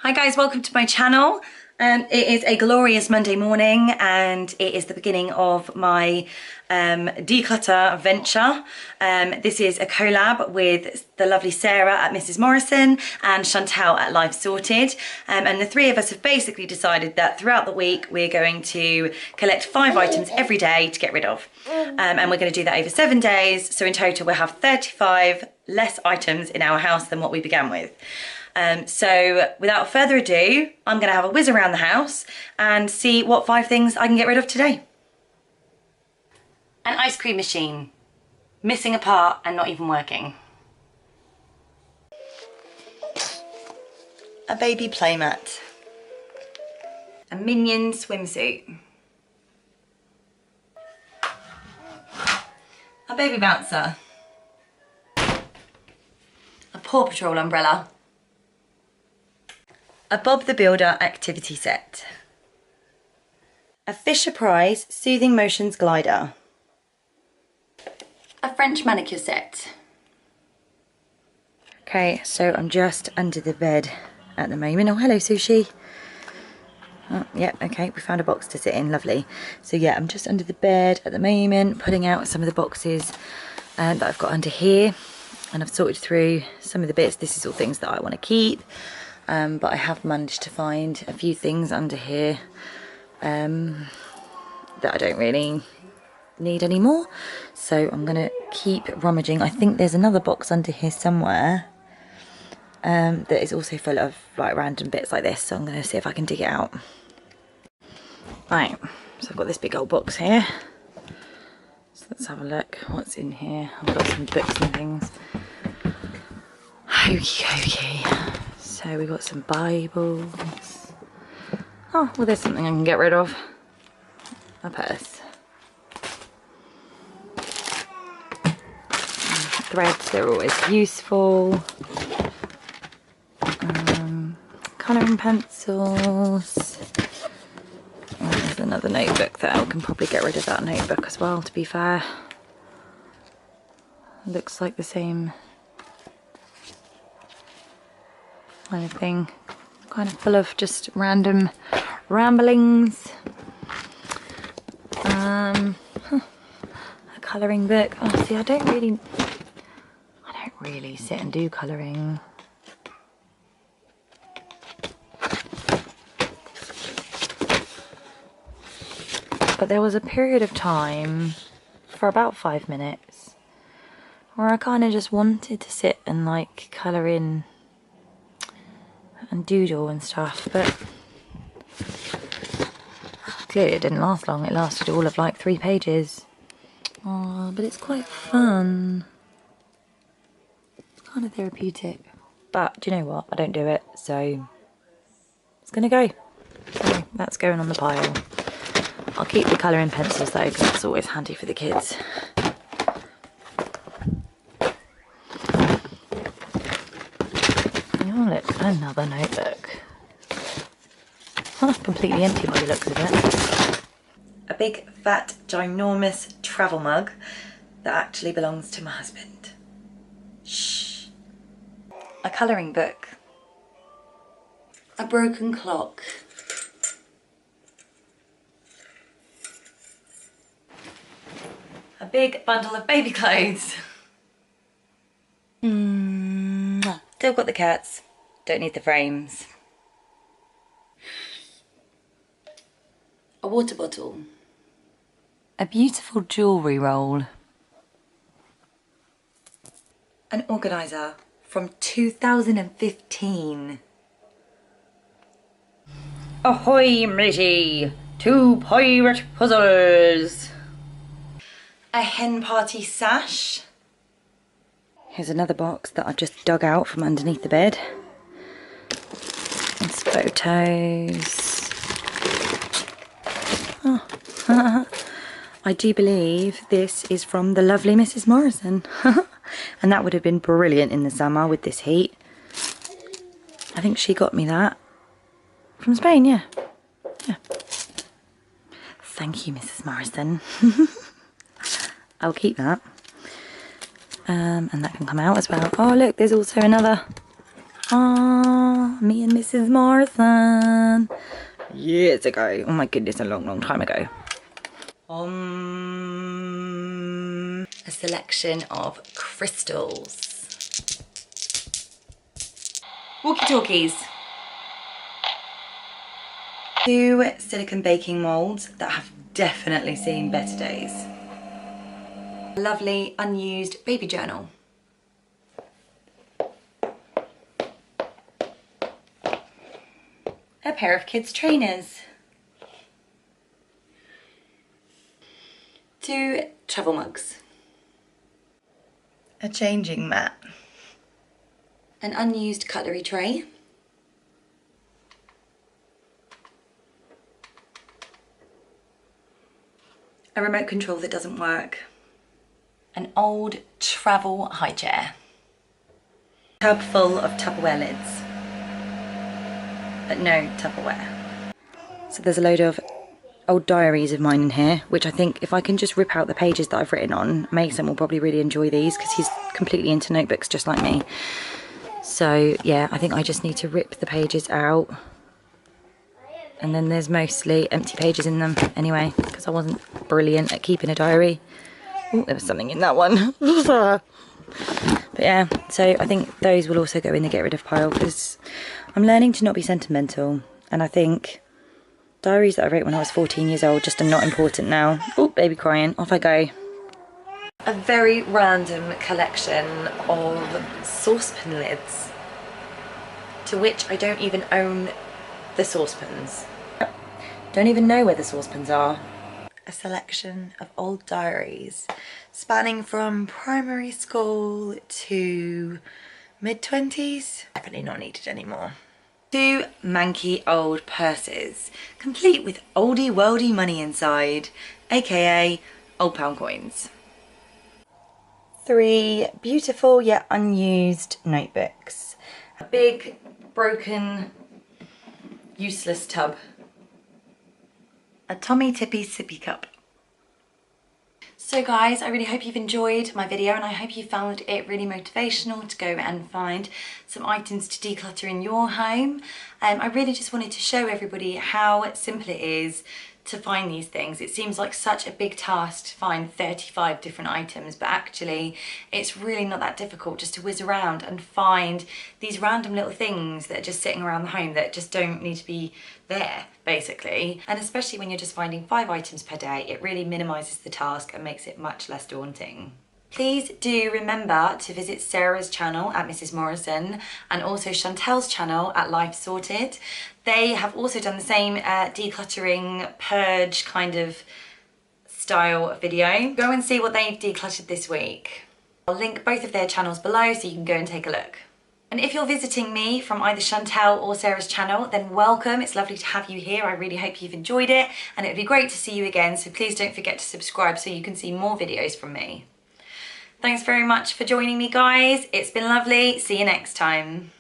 Hi guys, welcome to my channel. It is a glorious Monday morning and it is the beginning of my declutter venture. This is a collab with the lovely Sarah at Mrs. Morrison and Chantele at Life Sorted. And the three of us have basically decided that throughout the week we're going to collect 5 items every day to get rid of. And we're going to do that over 7 days. So in total we'll have 35 less items in our house than what we began with. So without further ado, I'm going to have a whiz around the house and see what 5 things I can get rid of today. An ice cream machine, missing a part and not even working. A baby playmat. A Minion swimsuit. A baby bouncer. A Paw Patrol umbrella. A Bob the Builder activity set. A Fisher-Price Soothing Motions glider. A French manicure set. Okay, so I'm just under the bed at the moment. Oh, hello, Sushi. Oh, yeah, okay, we found a box to sit in, lovely. So yeah, I'm just under the bed at the moment, pulling out some of the boxes that I've got under here. And I've sorted through some of the bits. This is all things that I want to keep. But I have managed to find a few things under here that I don't really need anymore. So I'm going to keep rummaging. I think there's another box under here somewhere that is also full of like random bits like this. So I'm going to see if I can dig it out. Right, so I've got this big old box here. So let's have a look what's in here. I've got some books and things. Okay. So we've got some Bibles. Oh, well there's something I can get rid of. A purse. Threads, they're always useful. Colouring pencils. Oh, there's another notebook that I can probably get rid of that notebook as well, to be fair. Looks like the same kind of thing, kind of full of just random ramblings. A colouring book. Oh, see, I don't really sit and do colouring. But there was a period of time for about 5 minutes where I kind of just wanted to sit and like colour in and doodle and stuff, but clearly it didn't last long. It lasted all of like 3 pages. Oh, but it's quite fun. It's kind of therapeutic. But do you know what? I don't do it, so it's gonna go. So that's going on the pile. I'll keep the colouring pencils though, because it's always handy for the kids. Oh look, another notebook. Oh, completely empty by the looks of it. A big, fat, ginormous travel mug that actually belongs to my husband. Shh. A colouring book. A broken clock. A big bundle of baby clothes. Still got the cats. Don't need the frames. A water bottle. A beautiful jewellery roll. An organiser from 2015. Ahoy, matey! 2 pirate puzzles. A hen party sash. Here's another box that I've just dug out from underneath the bed. It's photos. Oh. I do believe this is from the lovely Mrs. Morrison. And that would have been brilliant in the summer with this heat. I think she got me that from Spain, yeah. Thank you, Mrs. Morrison. I'll keep that. And that can come out as well. Oh look, there's also another me and Mrs. Morrison. Years ago. Oh my goodness, a long, long time ago. A selection of crystals. Walkie-talkies. 2 silicone baking molds that have definitely seen better days. A lovely unused baby journal. A pair of kids' trainers. 2 travel mugs. A changing mat. An unused cutlery tray. A remote control that doesn't work. An old travel high chair. A tub full of Tupperware lids. But no Tupperware. So there's a load of old diaries of mine in here, which I think if I can just rip out the pages that I've written on, Mason will probably really enjoy these because he's completely into notebooks just like me. So yeah, I think I just need to rip the pages out. And then there's mostly empty pages in them anyway, because I wasn't brilliant at keeping a diary. Oh, there was something in that one. But yeah, so I think those will also go in the get rid of pile because I'm learning to not be sentimental. And I think diaries that I wrote when I was 14 years old just are not important now. Oh, baby crying. Off I go. A very random collection of saucepan lids, to which I don't even own the saucepans. Don't even know where the saucepans are. A selection of old diaries spanning from primary school to mid-20s. Definitely not needed anymore. 2 manky old purses, complete with oldie worldy money inside, aka old pound coins. 3 beautiful yet unused notebooks. A big, broken, useless tub. A Tommy Tippy sippy cup. So guys, I really hope you've enjoyed my video and I hope you found it really motivational to go and find some items to declutter in your home. I really just wanted to show everybody how simple it is to find these things. It seems like such a big task to find 35 different items, but actually it's really not that difficult just to whiz around and find these random little things that are just sitting around the home that just don't need to be there, basically. And especially when you're just finding 5 items per day, it really minimises the task and makes it much less daunting. Please do remember to visit Sarah's channel at Mrs. Morrison and also Chantele's channel at Life Sorted. They have also done the same decluttering purge kind of style video. Go and see what they've decluttered this week. I'll link both of their channels below so you can go and take a look. And if you're visiting me from either Chantele or Sarah's channel, then welcome. It's lovely to have you here. I really hope you've enjoyed it and it'd be great to see you again. So please don't forget to subscribe so you can see more videos from me. Thanks very much for joining me, guys. It's been lovely. See you next time.